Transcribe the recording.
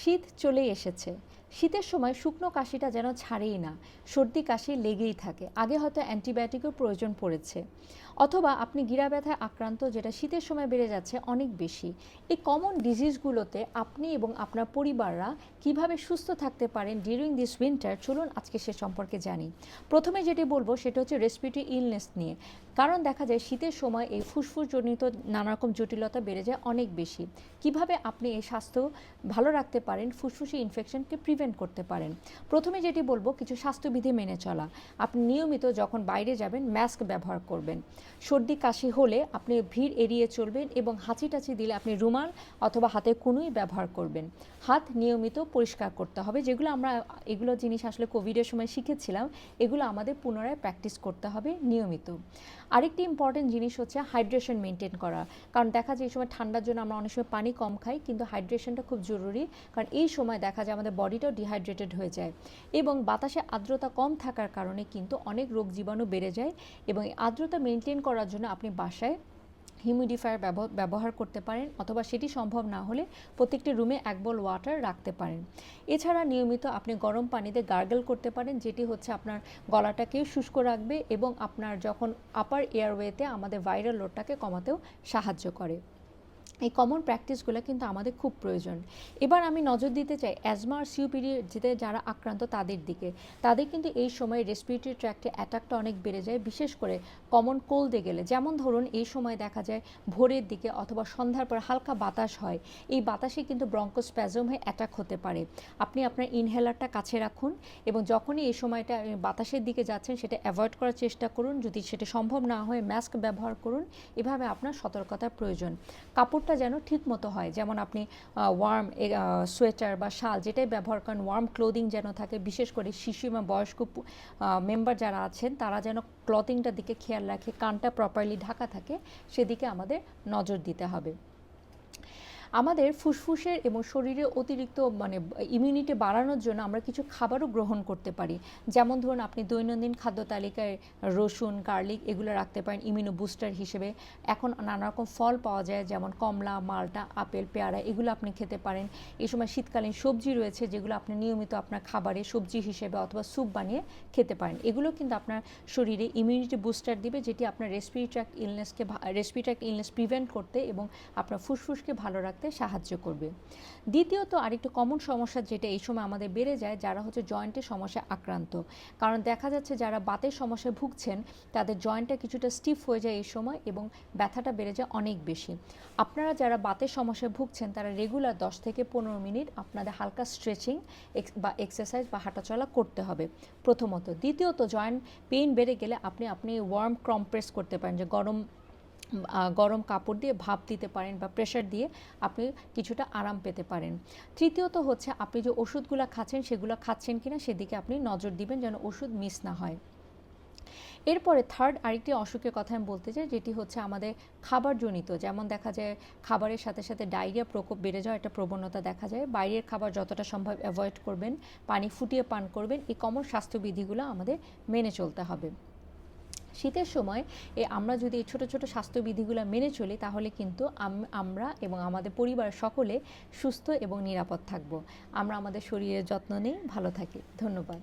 শীত চলেই এসেছে। শীতের সময় শুকনো কাশিটা যেন ছাড়েই না, সর্দি কাশি লেগেই থাকে। আগে হয়তো অ্যান্টিবায়োটিকের প্রয়োজন পড়েছে, অথবা আপনি গিরা ব্যথায় আক্রান্ত, যেটা শীতের সময় বেড়ে যাচ্ছে অনেক বেশি। এই কমন ডিজিজগুলোতে আপনি এবং আপনার পরিবাররা কিভাবে সুস্থ থাকতে পারেন ডিউরিং দিস উইন্টার, চলুন আজকে সে সম্পর্কে জানি। প্রথমে যেটি বলবো সেটা হচ্ছে রেসপিরেটরি ইলনেস নিয়ে। কারণ দেখা যায় শীতের সময় এই ফুসফুসজনিত নানা রকম জটিলতা বেড়ে যায় অনেক বেশি। কিভাবে আপনি এই স্বাস্থ্য ভালো রাখতে পারেন, ফুসফুসে ইনফেকশনকে প্রিভেন্ট করতে পারেন। প্রথমে যেটি বলবো, কিছু স্বাস্থ্যবিধি মেনে চলা। আপনি নিয়মিত যখন বাইরে যাবেন মাস্ক ব্যবহার করবেন। সর্দি কাশি হলে আপনি ভিড় এড়িয়ে চলবেন এবং হাঁচি টাচি দিলে আপনি রুমাল অথবা হাতে কুনুই ব্যবহার করবেন। হাত নিয়মিত পরিষ্কার করতে হবে, যেগুলো আমরা এগুলো জিনিস আসলে কোভিডের সময় শিখেছিলাম, এগুলো আমাদের পুনরায় প্র্যাকটিস করতে হবে নিয়মিত। আরেকটি ইম্পর্টেন্ট জিনিস হচ্ছে হাইড্রেশন মেনটেন করা। কারণ দেখা যায় এই সময় ঠান্ডার জন্য আমরা অনেক সময় পানি কম খাই, কিন্তু হাইড্রেশনটা খুব জরুরি। কারণ এই সময় দেখা যায় আমাদের বডিটাও ডিহাইড্রেটেড হয়ে যায় এবং বাতাসে আর্দ্রতা কম থাকার কারণে কিন্তু অনেক রোগ জীবাণু বেড়ে যায়। এবং এই আর্দ্রতা মেনটেন করার জন্য আপনি বাসায় হিউমিডিফায়ার ব্যবহার করতে পারেন, অথবা সেটি সম্ভব না হলে প্রত্যেকটি রুমে 1 বোল ওয়াটার রাখতে পারেন। এছাড়া নিয়মিত আপনি গরম পানিতে গার্গল করতে পারেন, যেটি হচ্ছে আপনার গলাটাকেও শুষ্ক রাখবে এবং আপনার যখন আপার এয়ারওয়েতে আমাদের ভাইরাল লোডটাকে কমাতেও সাহায্য করে। এই কমন প্র্যাকটিসগুলো কিন্তু আমাদের খুব প্রয়োজন। এবার আমি নজর দিতে চাই অ্যাজমা আর সিওপিডি যারা আক্রান্ত তাদের দিকে। তাদের কিন্তু এই সময় রেসপিরেটরি ট্র্যাক্টে অ্যাটাকটা অনেক বেড়ে যায়, বিশেষ করে কমন কোল্ডে গেলে। যেমন ধরুন এই সময় দেখা যায় ভোরের দিকে অথবা সন্ধ্যার পর হালকা বাতাস হয়, এই বাতাসে কিন্তু ব্রঙ্কোস্প্যাজম হয়ে অ্যাটাক হতে পারে। আপনি আপনার ইনহেলারটা কাছে রাখুন এবং যখনই এই সময়টা বাতাসের দিকে যাচ্ছেন সেটা অ্যাভয়েড করার চেষ্টা করুন। যদি সেটা সম্ভব না হয় মাস্ক ব্যবহার করুন। এভাবে আপনার সতর্কতার প্রয়োজন। কাপড় যেন ঠিক মতো হয়, যেমন আপনি ওয়ার্ম সোয়েটার বা শাল যেটাই ব্যবহার করেন, ওয়ার্ম ক্লোদিং যেন থাকে। বিশেষ করে শিশু এবং বয়স্ক মেম্বার যারা আছেন তারা যেন ক্লথিংটার দিকে খেয়াল রাখে, কানটা প্রপারলি ঢাকা থাকে, সেদিকে আমাদের নজর দিতে হবে। আমাদের ফুসফুসের এবং শরীরের অতিরিক্ত ইমিউনিটি বাড়ানোর জন্য আমরা কিছু খাবারও গ্রহণ করতে পারি। যেমন ধরুন আপনি দৈনন্দিন খাদ্য তালিকায় রসুন, গার্লিক এগুলো রাখতে পারেন ইমিউনো বুস্টার হিসেবে। এখন নানা রকম ফল পাওয়া যায়, যেমন কমলা, মালটা, আপেল, পেয়ারা, এগুলো আপনি খেতে পারেন। এই সময় শীতকালীন সবজি রয়েছে, যেগুলো আপনি নিয়মিত আপনার খাবারে সবজি হিসেবে অথবা স্যুপ বানিয়ে খেতে পারেন। এগুলো কিন্তু আপনার শরীরে ইমিউনিটি বুস্টার দিবে, যেটি আপনার রেসপিরেটরি ট্র্যাক্ট ইলনেস প্রিভেন্ট করতে এবং আপনার ফুসফুসকে ভালো রাখতে সাহায্য করবে। দ্বিতীয়ত আরেকটু কমন সমস্যা যেটা এই সময় আমাদের বেড়ে যায়, যারা হচ্ছে জয়েন্টের সমস্যায় আক্রান্ত। কারণ দেখা যাচ্ছে যারা বাতের সমস্যায় ভুগছেন তাদের জয়েন্টটা কিছুটা স্টিফ হয়ে যায় এই সময় এবং ব্যথাটা বেড়ে যায় অনেক বেশি। আপনারা যারা বাতের সমস্যায় ভুগছেন তারা রেগুলার 10 থেকে 15 মিনিট আপনাদের হালকা স্ট্রেচিং বা এক্সারসাইজ বা হাঁটাচলা করতে হবে প্রথমত। দ্বিতীয়ত জয়েন্ট পেইন বেড়ে গেলে আপনি ওয়ার্ম কম্প্রেস করতে পারেন, যে গরম কাপড় দিয়ে ভাপ দিতে পারেন বা প্রেশার দিয়ে আপনি কিছুটা আরাম পেতে পারেন। তৃতীয়ত হচ্ছে আপনি যে ওষুধগুলো খাচ্ছেন সেগুলো খাচ্ছেন কিনা সেদিকে আপনি নজর দিবেন, যেন ওষুধ মিস না হয়। এরপরে থার্ড আরেকটি অসুখের কথা আমি বলতে চাই, যেটি হচ্ছে আমাদের খাবারজনিত। যেমন দেখা যায় খাবারের সাথে সাথে ডায়রিয়া প্রকোপ বেড়ে যাওয়ার একটা প্রবণতা দেখা যায়। বাইরের খাবার যতটা সম্ভব অ্যাভয়েড করবেন, পানি ফুটিয়ে পান করবেন। এই কমন স্বাস্থ্যবিধিগুলো আমাদের মেনে চলতে হবে। শীতের সময় আমরা যদি এই ছোটো ছোটো স্বাস্থ্যবিধিগুলো মেনে চলি, তাহলে কিন্তু আমরা এবং আমাদের পরিবার সকলে সুস্থ এবং নিরাপদ থাকব। আমরা আমাদের শরীরের যত্ন নিই, ভালো থাকি। ধন্যবাদ।